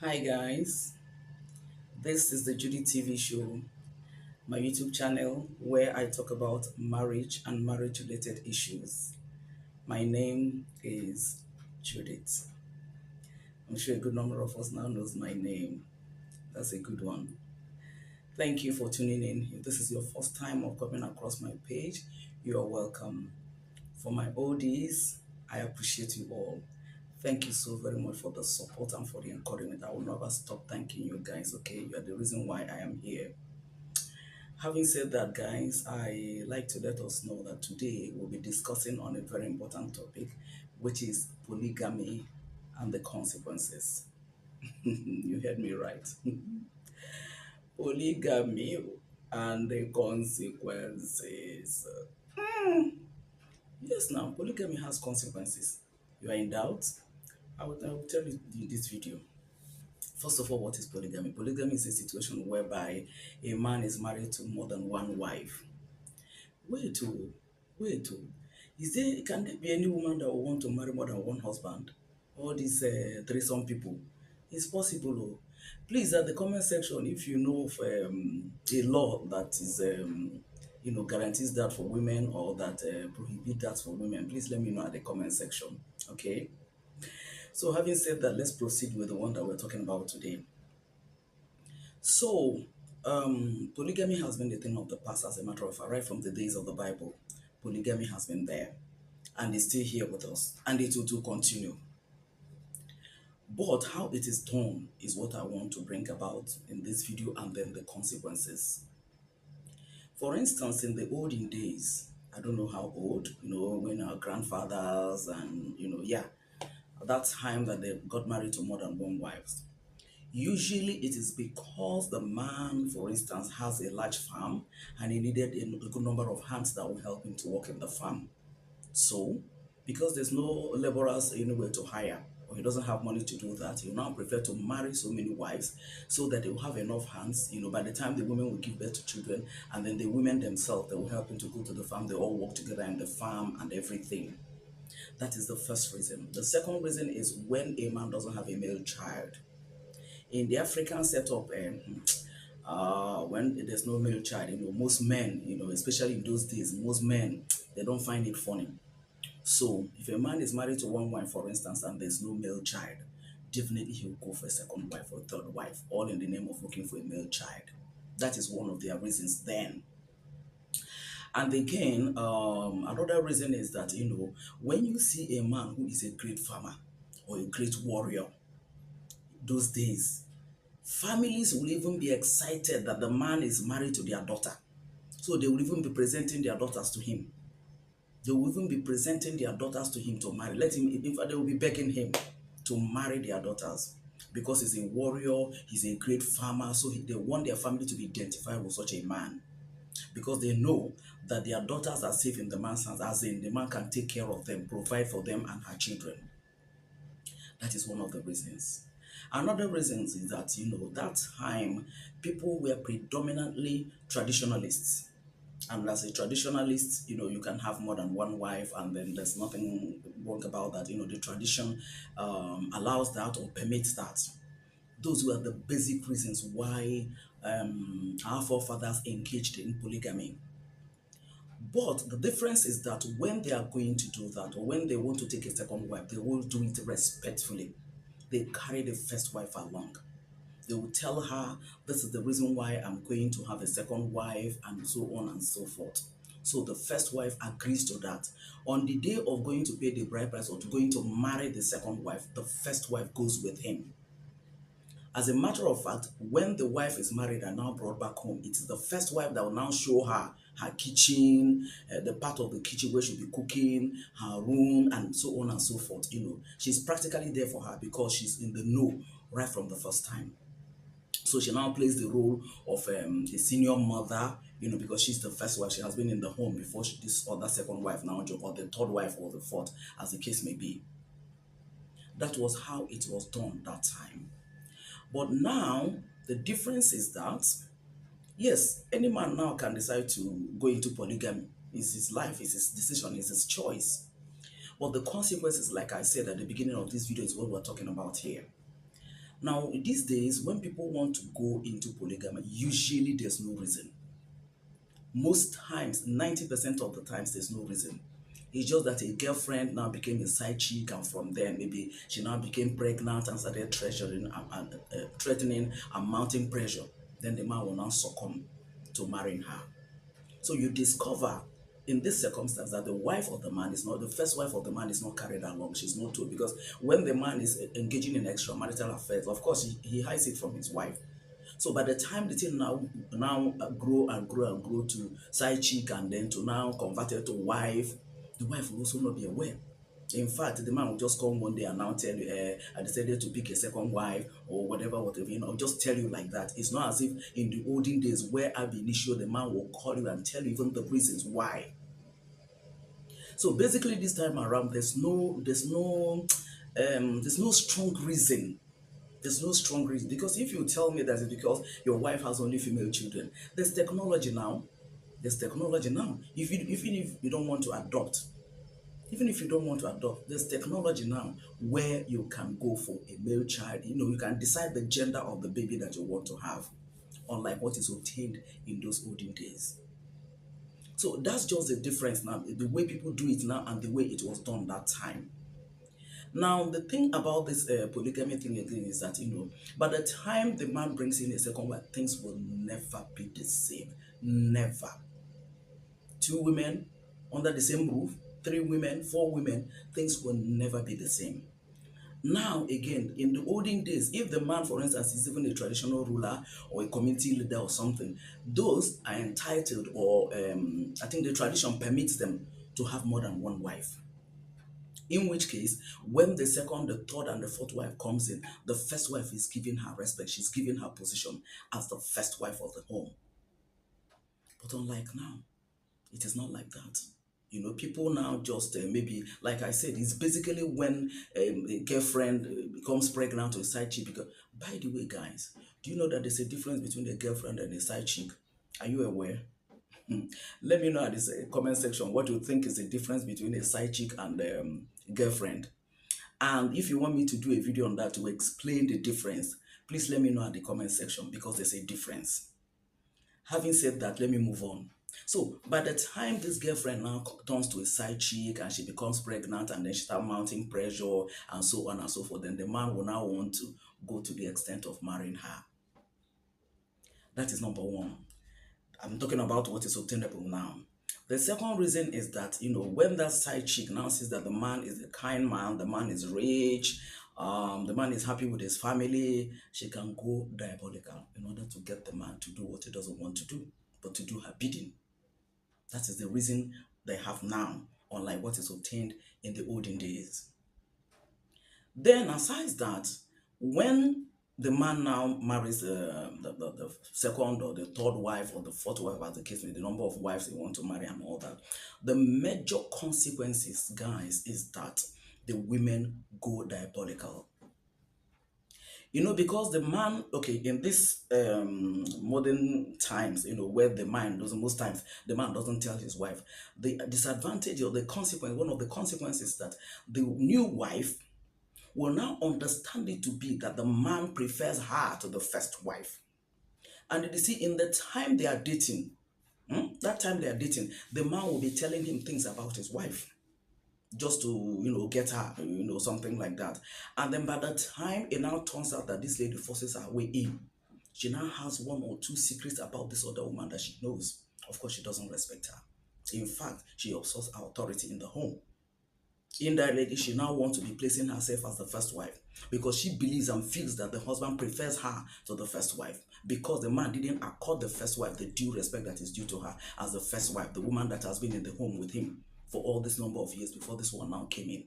Hi guys, this is the Judy TV show, my YouTube channel where I talk about marriage and marriage related issues. My name is Judith. I'm sure a good number of us now knows my name. That's a good one. Thank you for tuning in. If this is your first time of coming across my page, you are welcome. For my oldies, I appreciate you all. Thank you so very much for the support and for the encouragement. I will never stop thanking you guys, okay? You are the reason why I am here. Having said that, guys, I like to let us know that today we'll be discussing on a very important topic, which is polygamy and the consequences. You heard me right. Polygamy and the consequences. Yes, now, polygamy has consequences. You are in doubt? I will tell you in this video. First of all, what is polygamy? Polygamy is a situation whereby a man is married to more than one wife. Wait, oh, wait, oh. Can there be any woman that will want to marry more than one husband? All these threesome people. It's possible, oh. Please, at the comment section, if you know of a law that is, guarantees that for women or that prohibit that for women, please let me know at the comment section, okay? So having said that, let's proceed with the one that we're talking about today. So, polygamy has been the thing of the past, as a matter of fact, right from the days of the Bible. Polygamy has been there and it's still here with us, and it will continue. But how it is done is what I want to bring about in this video, and then the consequences. For instance, in the olden days, I don't know how old, when our grandfathers and, yeah, at that time that they got married to more than one wife. Usually it is because the man, for instance, has a large farm and he needed a good number of hands that will help him to work in the farm. So, because there's no laborers anywhere to hire, or he doesn't have money to do that, he will now prefer to marry so many wives so that they will have enough hands, by the time the women will give birth to children, and then the women themselves, they will help him to go to the farm, they all work together in the farm and everything. That is the first reason. The second reason is when a man doesn't have a male child. In the African setup, when there's no male child, most men, especially in those days, most men, they don't find it funny. So if a man is married to one wife, for instance, and there's no male child, definitely he'll go for a second wife or a third wife, all in the name of looking for a male child. That is one of their reasons then. And again, another reason is that, when you see a man who is a great farmer or a great warrior, those days, families will even be excited that the man is married to their daughter. So they will even be presenting their daughters to him. They will even be presenting their daughters to him to marry. Let him, in fact, they will be begging him to marry their daughters because he's a warrior, he's a great farmer. So they want their family to be identified with such a man because they know that their daughters are safe in the man's hands, as in the man can take care of them, provide for them and her children. That is one of the reasons. Another reason is that, that time people were predominantly traditionalists. And as a traditionalist, you can have more than one wife, and then there's nothing wrong about that. The tradition allows that or permits that. Those were the basic reasons why our forefathers engaged in polygamy. But the difference is that when they are going to do that, or when they want to take a second wife, they will do it respectfully. They carry the first wife along. They will tell her, this is the reason why I'm going to have a second wife, and so on and so forth. So the first wife agrees to that. On the day of going to pay the bride price or going to marry the second wife, the first wife goes with him. As a matter of fact, when the wife is married and now brought back home, it is the first wife that will now show her kitchen, the part of the kitchen where she'll be cooking, her room, and so on and so forth. She's practically there for her because she's in the know right from the first time. So she now plays the role of a senior mother, because she's the first wife. She has been in the home before this other second wife now, or the third wife or the fourth, as the case may be. That was how it was done that time. But now, the difference is that, yes, any man now can decide to go into polygamy. It's his life, it's his decision, it's his choice. But the consequences, like I said at the beginning of this video, is what we're talking about here. Now, these days, when people want to go into polygamy, usually there's no reason. Most times, 90% of the times, there's no reason. It's just that a girlfriend now became a side chick, and from there, maybe she now became pregnant and started threatening and mounting pressure. Then the man will now succumb to marrying her. So you discover in this circumstance that the wife of the man is not, the first wife of the man is not carried along. She's not told, because when the man is engaging in extramarital affairs, of course, he hides it from his wife. So by the time the thing now grow and grow and grow to side chick and then to now converted to wife, the wife will also not be aware. In fact, the man will just come one day and now tell you, I decided to pick a second wife or whatever, just tell you like that. It's not as if in the olden days where ab initio, the man will call you and tell you even the reasons why. So basically this time around, there's no strong reason. There's no strong reason, because if you tell me that it's because your wife has only female children, there's technology now. There's technology now. Even if you don't want to adopt, even if you don't want to adopt, there's technology now where you can go for a male child. You can decide the gender of the baby that you want to have, unlike what is obtained in those olden days. So that's just the difference now, the way people do it now and the way it was done that time. Now, the thing about this polygamy thing again is that, by the time the man brings in a second wife, things will never be the same. Never. Two women under the same roof, three women, four women, things will never be the same. Now, again, in the olden days, if the man, for instance, is even a traditional ruler or a community leader or something, those are entitled, or I think the tradition permits them to have more than one wife. In which case, when the second, the third, and the fourth wife comes in, the first wife is giving her respect. She's giving her position as the first wife of the home. But unlike now, it is not like that. People now just maybe, like I said, it's basically when a girlfriend becomes pregnant or a side chick. Because, by the way, guys, do you know that there's a difference between a girlfriend and a side chick? Are you aware? Let me know at this comment section what you think is the difference between a side chick and girlfriend. And if you want me to do a video on that to explain the difference, please let me know at the comment section, because there's a difference. Having said that, let me move on. So by the time this girlfriend now turns to a side chick and she becomes pregnant and then she starts mounting pressure and so on and so forth, then the man will now want to go to the extent of marrying her. That is number one. I'm talking about what is obtainable now. The second reason is that, when that side chick now sees that the man is a kind man, the man is rich, the man is happy with his family, she can go diabolical in order to get the man to do what he doesn't want to do, but to do her bidding. That is the reason they have now, unlike what is obtained in the olden days. Then, aside that, when the man now marries the second or the third wife or the fourth wife, as the case may be, the number of wives they want to marry and all that, the major consequences, guys, is that the women go diabolical. Because the man, okay, in this modern times, where the man doesn't, most times, the man doesn't tell his wife. The disadvantage or the consequence, one of the consequences, that the new wife will now understand it to be that the man prefers her to the first wife. And you see, in the time they are dating, the man will be telling him things about his wife, just to, get her, something like that. And then by the time it now turns out that this lady forces her way in, she now has one or two secrets about this other woman that she knows. Of course, she doesn't respect her. In fact, she usurps her authority in the home. Indirectly, she now wants to be placing herself as the first wife, because she believes and feels that the husband prefers her to the first wife, because the man didn't accord the first wife the due respect that is due to her as the first wife, the woman that has been in the home with him for all this number of years before this one now came in.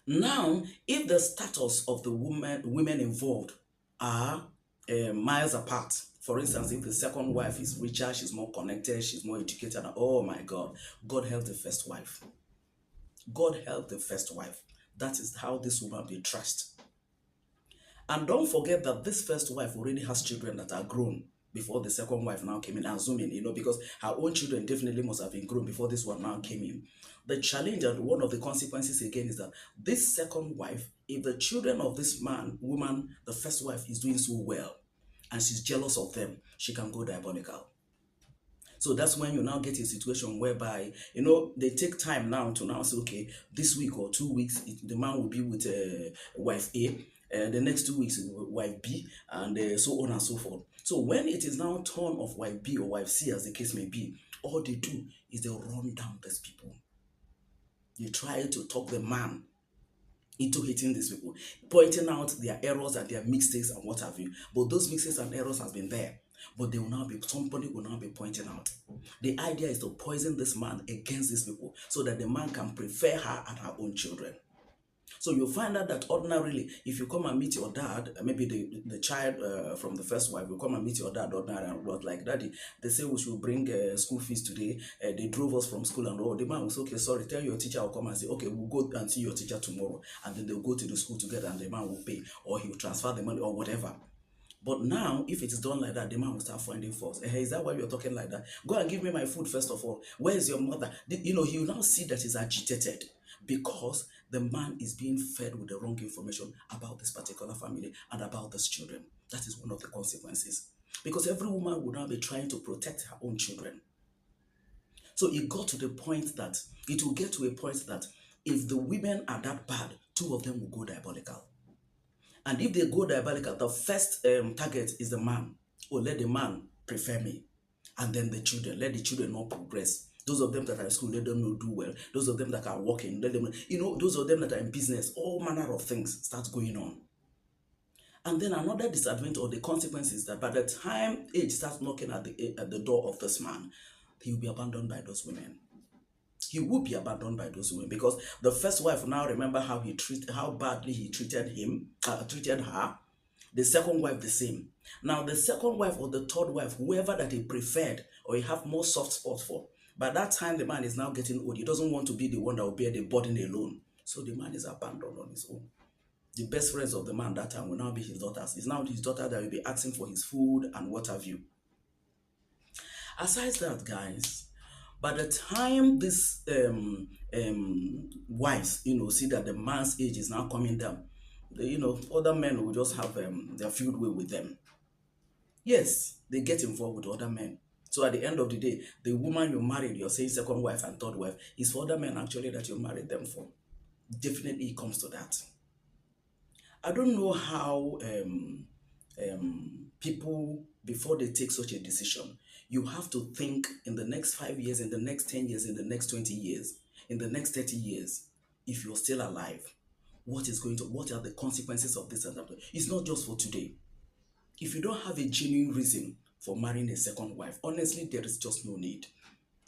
Now, if the status of the women involved are miles apart, for instance, if the second wife is richer, she's more connected, she's more educated, oh my God, God help the first wife. God help the first wife. That is how this woman be trusted. And don't forget that this first wife already has children that are grown, before the second wife now came in, assuming, because her own children definitely must have been grown before this one now came in. The challenge and one of the consequences again is that this second wife, if the children of this woman, the first wife, is doing so well, and she's jealous of them, she can go diabolical. So that's when you now get a situation whereby, they take time now to now say, okay, this week or 2 weeks, the man will be with wife A, the next 2 weeks, wife B, and so on and so forth. So when it is now turn of wife B or wife C, as the case may be, all they do is they run down these people. You try to talk the man into hating these people, pointing out their errors and their mistakes and what have you. But those mistakes and errors has been there. But somebody will now be pointing out. The idea is to poison this man against these people so that the man can prefer her and her own children. So you find out that ordinarily, if you come and meet your dad, maybe the child from the first wife will come and meet your dad ordinarily and was like, Daddy, they say we should bring school fees today. They drove us from school and all. The man will say, okay, sorry, tell your teacher. I'll come and say, okay, we'll go and see your teacher tomorrow. And then they'll go to the school together and the man will pay, or he'll transfer the money or whatever. But now, if it is done like that, the man will start finding faults. Hey, is that why you're talking like that? Go and give me my food first of all. Where is your mother? He will now see that he's agitated because the man is being fed with the wrong information about this particular family and about these children. That is one of the consequences. Because every woman would now be trying to protect her own children. So it will get to a point that if the women are that bad, two of them will go diabolical. And if they go diabolical, the first target is the man. Oh, let the man prefer me. And then the children, let the children not progress. Those of them that are in school, let them not do well. Those of them that are working, let them, those of them that are in business, all manner of things start going on. And then another disadvantage or the consequence is that by the time age starts knocking at the door of this man, he will be abandoned by those women. He will be abandoned by those women because the first wife now remember how badly he treated her. The second wife the same. Now the second wife or the third wife, whoever that he preferred or he have more soft spots for, by that time the man is now getting old. He doesn't want to be the one that will bear the burden alone. So the man is abandoned on his own. The best friends of the man that time will now be his daughters. It's now his daughter that will be asking for his food and what have you. Aside that, guys, by the time these wives, see that the man's age is now coming down, other men will just have their field way with them. Yes, they get involved with other men. So at the end of the day, the woman you married, you're saying second wife and third wife, is for other men actually that you married them for. Definitely it comes to that. I don't know how people, before they take such a decision, you have to think in the next 5 years, in the next 10 years, in the next 20 years, in the next 30 years, if you're still alive, what are the consequences of this and that? It's not just for today. If you don't have a genuine reason for marrying a second wife, honestly, there is just no need.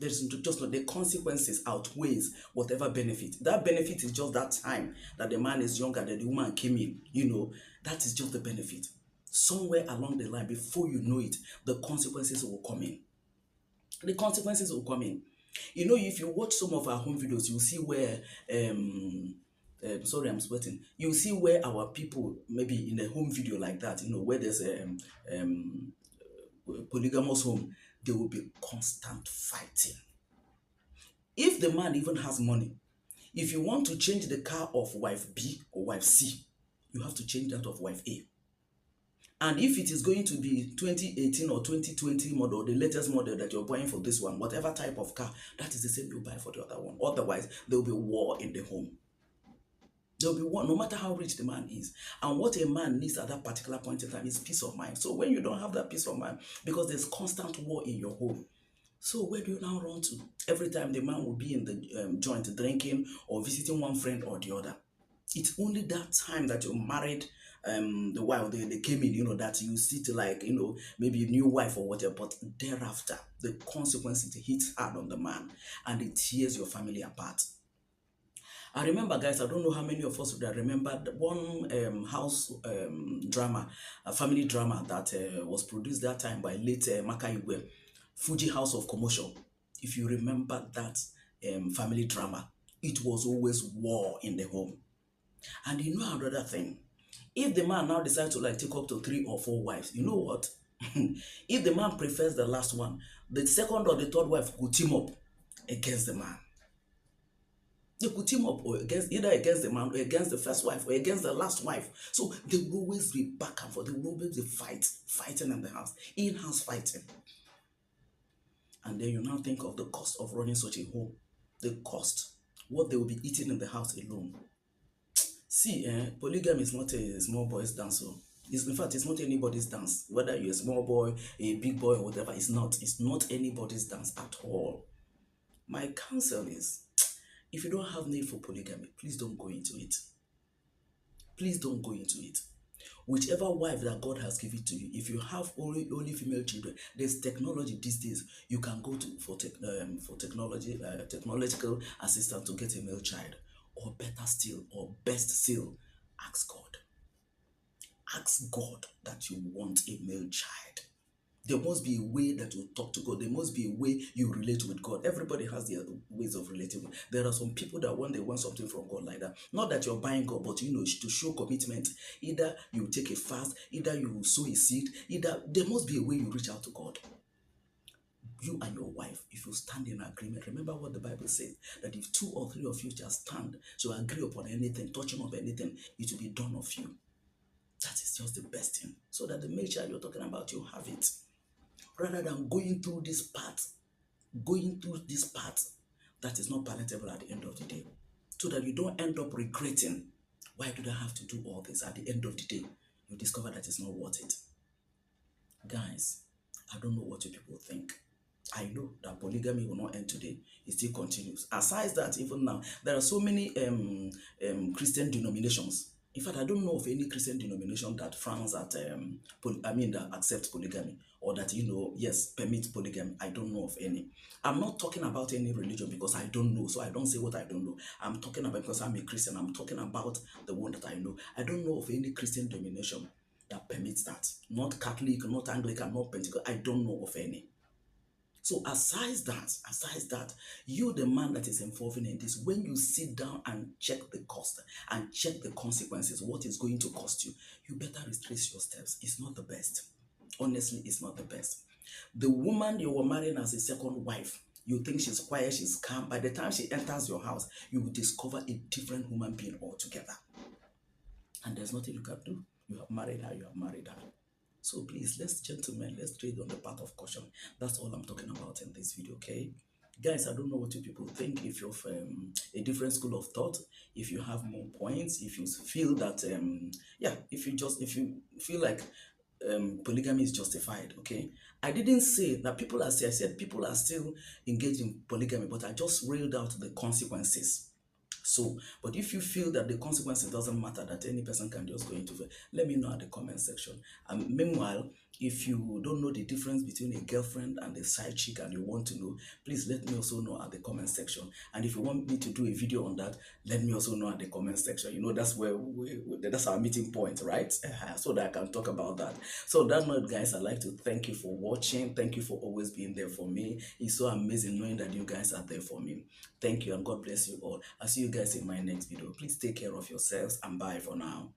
There's just not, the consequences outweighs whatever benefit. That benefit is just that time that the man is younger, that the woman came in, that is just the benefit. Somewhere along the line, before you know it, the consequences will come in. The consequences will come in. If you watch some of our home videos, you'll see where, sorry, I'm sweating. You'll see where our people, maybe in a home video like that, where there's a polygamous home, there will be constant fighting. If the man even has money, if you want to change the car of wife B or wife C, you have to change that of wife A. And if it is going to be 2018 or 2020 model, the latest model that you're buying for this one, whatever type of car, that is the same you buy for the other one. Otherwise, there will be war in the home. There will be war, no matter how rich the man is. And what a man needs at that particular point in time is peace of mind. So when you don't have that peace of mind, because there's constant war in your home, so where do you now run to? Every time the man will be in the joint drinking or visiting one friend or the other. It's only that time that you're married, the wife, they came in, that you see to like, maybe a new wife or whatever, but thereafter, the consequences hits hard on the man and it tears your family apart. I remember, guys, I don't know how many of us would remember one house drama, a family drama that was produced that time by late Maka Igwe, Fuji House of Commotion. If you remember that family drama, it was always war in the home. And another thing, if the man now decides to take up to 3 or 4 wives, you know what? If the man prefers the last one, the second or the third wife could team up against the man. They could team up or against either against the man or against the first wife or against the last wife. So they will always be back and forth. They will always be fighting in the house, in-house fighting. And then you now think of the cost of running such a home, the cost, what they will be eating in the house alone. See, polygamy is not a small boy's dance. So in fact, it's not anybody's dance. Whether you're a small boy, a big boy, or whatever, it's not. It's not anybody's dance at all. My counsel is, if you don't have need for polygamy, please don't go into it. Please don't go into it. Whichever wife that God has given to you, if you have only female children, there's technology these days. You can go to for technological assistance to get a male child, or better still, or best still, ask God. Ask God that you want a male child. There must be a way that you talk to God. There must be a way you relate with God. Everybody has their ways of relating with. There are some people that when they want something from God like that, not that you're buying God, but to show commitment. Either you take a fast, either you sow a seed, either there must be a way you reach out to God. You and your wife, if you stand in agreement, remember what the Bible says, that if 2 or 3 of you shall stand, so agree upon anything, touching of anything, it will be done of you. That is just the best thing. So that the male child you're talking about, you have it. Rather than going through this part that is not palatable at the end of the day. So that you don't end up regretting, why did I have to do all this? At the end of the day, you discover that it's not worth it. Guys, I don't know what you people think. I know that polygamy will not end today. It still continues. Aside that, even now, there are so many Christian denominations. In fact, I don't know of any Christian denomination that frowns at, that accepts polygamy, or that, yes, permits polygamy. I don't know of any. I'm not talking about any religion because I don't know, so I don't say what I don't know. I'm talking about, because I'm a Christian, I'm talking about the one that I know. I don't know of any Christian denomination that permits that. Not Catholic, not Anglican, not Pentecostal. I don't know of any. So aside that, you, the man that is involved in this, when you sit down and check the cost and check the consequences, what is going to cost you, you better retrace your steps. It's not the best. Honestly, it's not the best. The woman you were marrying as a second wife, you think she's quiet, she's calm. By the time she enters your house, you will discover a different human being altogether. And there's nothing you can do. You have married her, So please, gentlemen, let's trade on the path of caution. That's all I'm talking about in this video, okay? Guys, I don't know what you people think. If you're a different school of thought, if you have more points, if you feel that, if you feel like polygamy is justified, okay? I didn't say that I said people are still engaged in polygamy, but I just railed out the consequences. So, but if you feel that the consequences doesn't matter, that any person can just go into it, let me know at the comment section. And meanwhile, if you don't know the difference between a girlfriend and a side chick and you want to know, please let me also know at the comment section. And if you want me to do a video on that, let me also know at the comment section. That's where that's our meeting point, right? So that I can talk about that. So that note, guys, I'd like to thank you for watching. Thank you for always being there for me. It's so amazing knowing that you guys are there for me. Thank you, and God bless you all. I'll see you guys in my next video. Please take care of yourselves, and bye for now.